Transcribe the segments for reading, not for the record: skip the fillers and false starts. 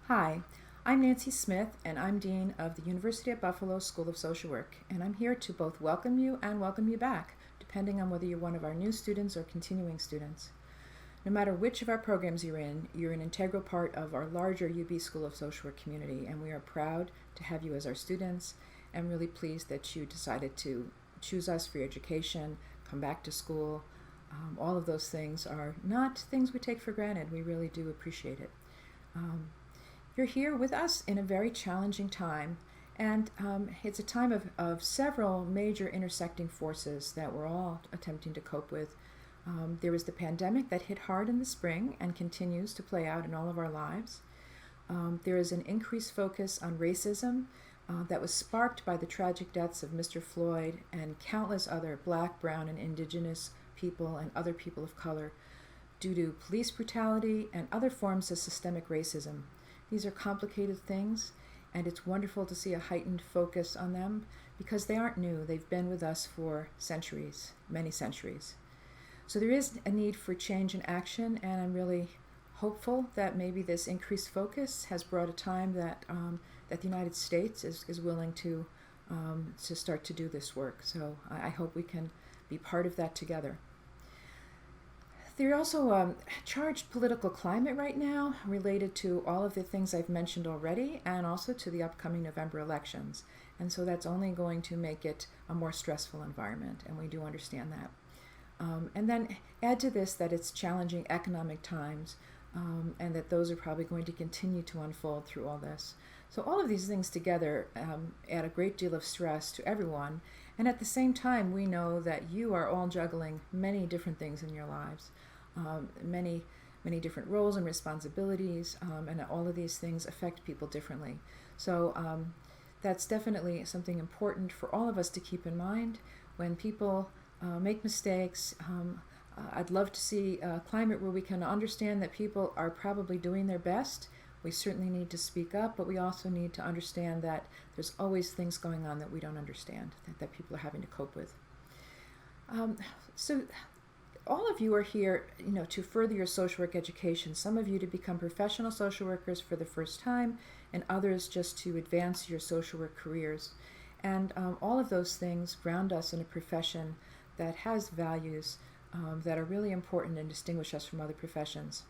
Hi, I'm Nancy Smyth, and I'm Dean of the University at Buffalo School of Social Work, and I'm here to both welcome you and welcome you back, depending on whether you're one of our new students or continuing students. No matter which of our programs you're an integral part of our larger UB School of Social Work community, and we are proud to have you as our students, and really pleased that you decided to choose us for your education, come back to school. All of those things are not things we take for granted. We really do appreciate it. You're here with us in a very challenging time, and it's a time of several major intersecting forces that we're all attempting to cope with. There was the pandemic that hit hard in the spring and continues to play out in all of our lives. There is an increased focus on racism that was sparked by the tragic deaths of Mr. Floyd and countless other Black, brown, and indigenous people and other people of color due to police brutality and other forms of systemic racism. These are complicated things, and it's wonderful to see a heightened focus on them because they aren't new. They've been with us for centuries, many centuries. So there is a need for change and action, and I'm really hopeful that maybe this increased focus has brought a time that the United States is willing to start to do this work. So I hope we can be part of that together. There's also a charged political climate right now related to all of the things I've mentioned already and also to the upcoming November elections. And so that's only going to make it a more stressful environment, and we do understand that. And then add to this that it's challenging economic times, and that those are probably going to continue to unfold through all this. So all of these things together add a great deal of stress to everyone. And at the same time, we know that you are all juggling many different things in your lives, many different roles and responsibilities, and all of these things affect people differently. So that's definitely something important for all of us to keep in mind when people make mistakes. I'd love to see a climate where we can understand that people are probably doing their best. We certainly need to speak up, but we also need to understand that there's always things going on that we don't understand, that people are having to cope with. So all of you are here, to further your social work education. Some of you to become professional social workers for the first time, and others just to advance your social work careers. And all of those things ground us in a profession that has values that are really important and distinguish us from other professions.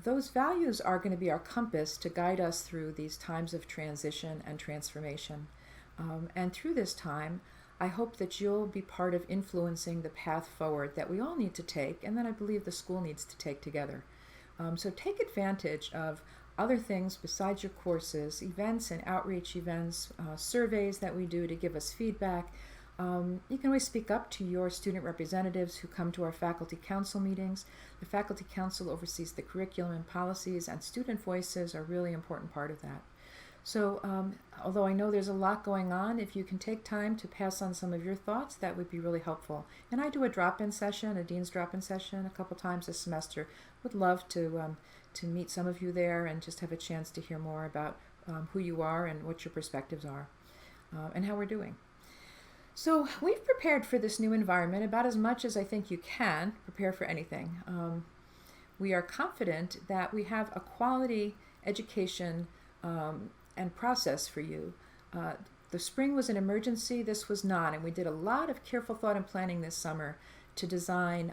Those values are going to be our compass to guide us through these times of transition and transformation. And through this time, I hope that you'll be part of influencing the path forward that we all need to take, and that I believe the school needs to take together. So take advantage of other things besides your courses, events and outreach events, surveys that we do to give us feedback. You can always speak up to your student representatives who come to our faculty council meetings. The faculty council oversees the curriculum and policies, and student voices are a really important part of that. So although I know there's a lot going on, if you can take time to pass on some of your thoughts, that would be really helpful. And I do a drop-in session, a dean's drop-in session, a couple times a semester. Would love to meet some of you there and just have a chance to hear more about who you are and what your perspectives are, and how we're doing. So we've prepared for this new environment about as much as I think you can prepare for anything. We are confident that we have a quality education and process for you. The spring was an emergency, this was not, and we did a lot of careful thought and planning this summer to design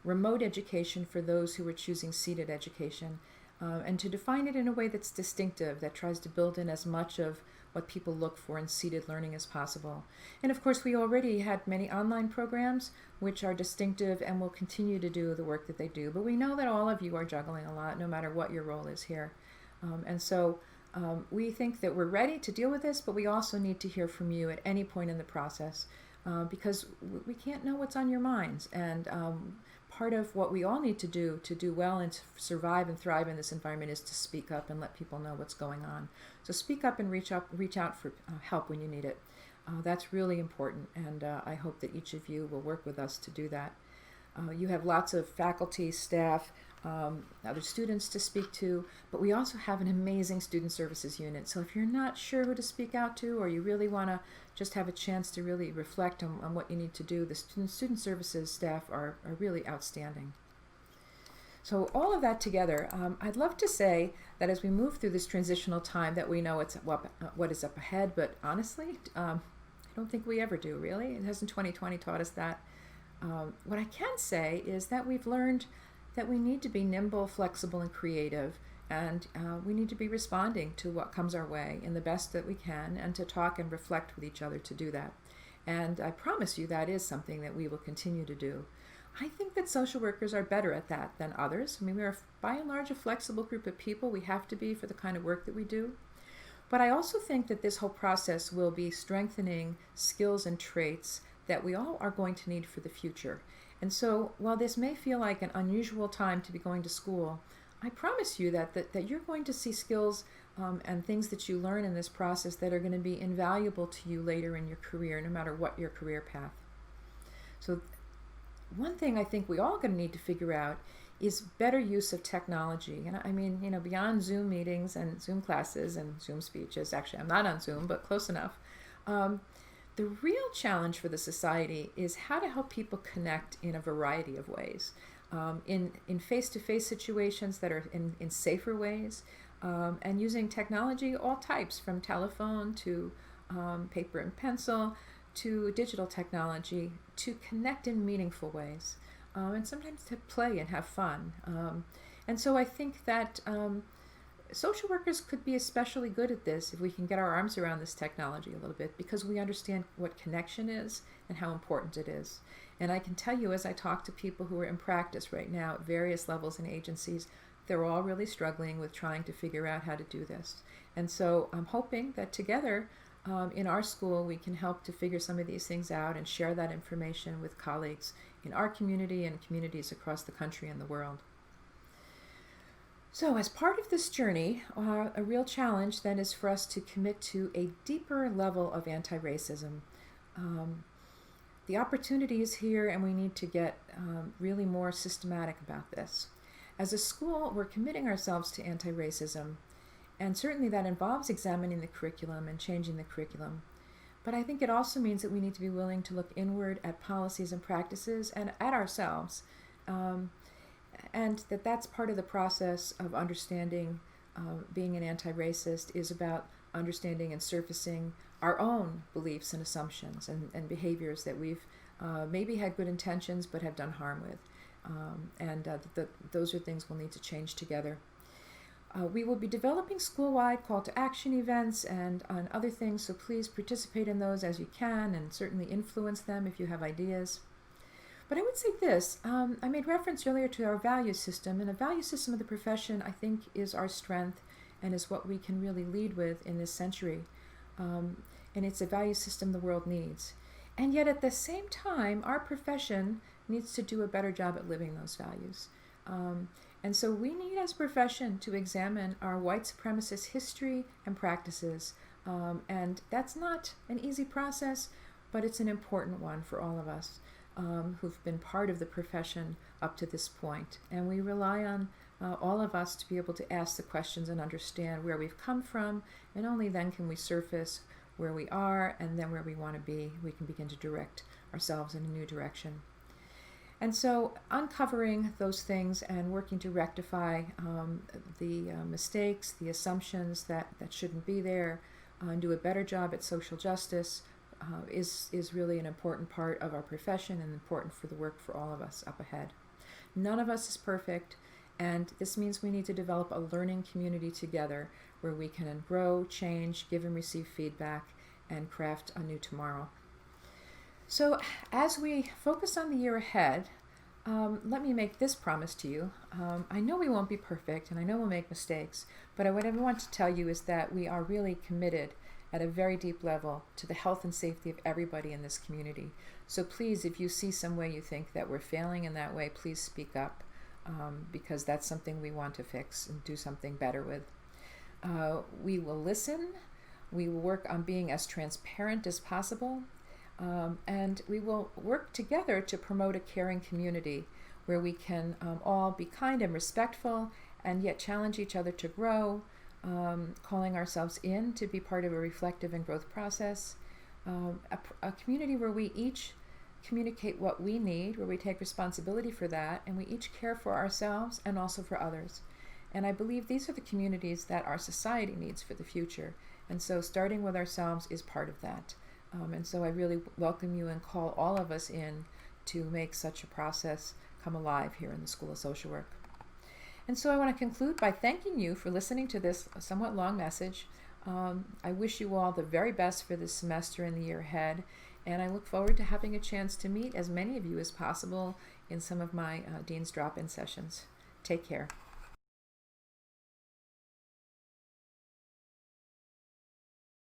remote education for those who were choosing seated education, and to define it in a way that's distinctive, that tries to build in as much of what people look for in seated learning as possible. And of course, we already had many online programs which are distinctive and will continue to do the work that they do. But we know that all of you are juggling a lot, no matter what your role is here. And so we think that we're ready to deal with this, but we also need to hear from you at any point in the process, because we can't know what's on your minds. And part of what we all need to do well and to survive and thrive in this environment is to speak up and let people know what's going on. So speak up and reach out for help when you need it. That's really important, and I hope that each of you will work with us to do that. You have lots of faculty, staff, other students to speak to, but we also have an amazing student services unit. So if you're not sure who to speak out to, or you really want to just have a chance to really reflect on what you need to do, the student services staff are really outstanding. So all of that together, I'd love to say that as we move through this transitional time that we know what is up ahead, but honestly, I don't think we ever do, really. It hasn't 2020 taught us that. What I can say is that we've learned that we need to be nimble, flexible, and creative, and we need to be responding to what comes our way in the best that we can, and to talk and reflect with each other to do that. And I promise you that is something that we will continue to do. I think that social workers are better at that than others. I mean, we're by and large a flexible group of people. We have to be for the kind of work that we do. But I also think that this whole process will be strengthening skills and traits that we all are going to need for the future. And so while this may feel like an unusual time to be going to school, I promise you that you're going to see skills and things that you learn in this process that are going to be invaluable to you later in your career, no matter what your career path. So one thing I think we all going to need to figure out is better use of technology. And I mean, beyond Zoom meetings and Zoom classes and Zoom speeches, actually I'm not on Zoom, but close enough. The real challenge for the society is how to help people connect in a variety of ways. In face-to-face situations that are in safer ways, and using technology, all types, from telephone to paper and pencil, to digital technology, to connect in meaningful ways, and sometimes to play and have fun. And so I think that social workers could be especially good at this if we can get our arms around this technology a little bit, because we understand what connection is and how important it is. And I can tell you, as I talk to people who are in practice right now at various levels and agencies, they're all really struggling with trying to figure out how to do this. And so I'm hoping that together in our school we can help to figure some of these things out and share that information with colleagues in our community and communities across the country and the world. So as part of this journey, a real challenge then is for us to commit to a deeper level of anti-racism. The opportunity is here, and we need to get really more systematic about this. As a school, we're committing ourselves to anti-racism, and certainly that involves examining the curriculum and changing the curriculum. But I think it also means that we need to be willing to look inward at policies and practices and at ourselves, and that's part of the process of understanding being an anti-racist is about understanding and surfacing our own beliefs and assumptions and behaviors that we've maybe had good intentions but have done harm with. Those are things we'll need to change together. We will be developing school-wide call to action events and on other things, so please participate in those as you can and certainly influence them if you have ideas. But I would say this, I made reference earlier to our value system, and a value system of the profession I think is our strength and is what we can really lead with in this century. And it's a value system the world needs. And yet at the same time, our profession needs to do a better job at living those values. And so we need as a profession to examine our white supremacist history and practices. And that's not an easy process, but it's an important one for all of us who've been part of the profession up to this point. And we rely on all of us to be able to ask the questions and understand where we've come from, and only then can we surface where we are, and then where we want to be, we can begin to direct ourselves in a new direction. And so uncovering those things and working to rectify the mistakes, the assumptions that shouldn't be there, and do a better job at social justice is really an important part of our profession and important for the work for all of us up ahead. None of us is perfect, and this means we need to develop a learning community together where we can grow, change, give and receive feedback, and craft a new tomorrow. So as we focus on the year ahead, let me make this promise to you. I know we won't be perfect, and I know we'll make mistakes, but what I want to tell you is that we are really committed at a very deep level to the health and safety of everybody in this community. So please, if you see some way you think that we're failing in that way, please speak up, because that's something we want to fix and do something better with. We will listen. We will work on being as transparent as possible. And we will work together to promote a caring community where we can all be kind and respectful and yet challenge each other to grow, calling ourselves in to be part of a reflective and growth process, a community where we each communicate what we need, where we take responsibility for that, and we each care for ourselves and also for others. And I believe these are the communities that our society needs for the future. And so starting with ourselves is part of that. And so I really welcome you and call all of us in to make such a process come alive here in the School of Social Work. And so I want to conclude by thanking you for listening to this somewhat long message. I wish you all the very best for this semester and the year ahead, and I look forward to having a chance to meet as many of you as possible in some of my Dean's Drop-In sessions. Take care.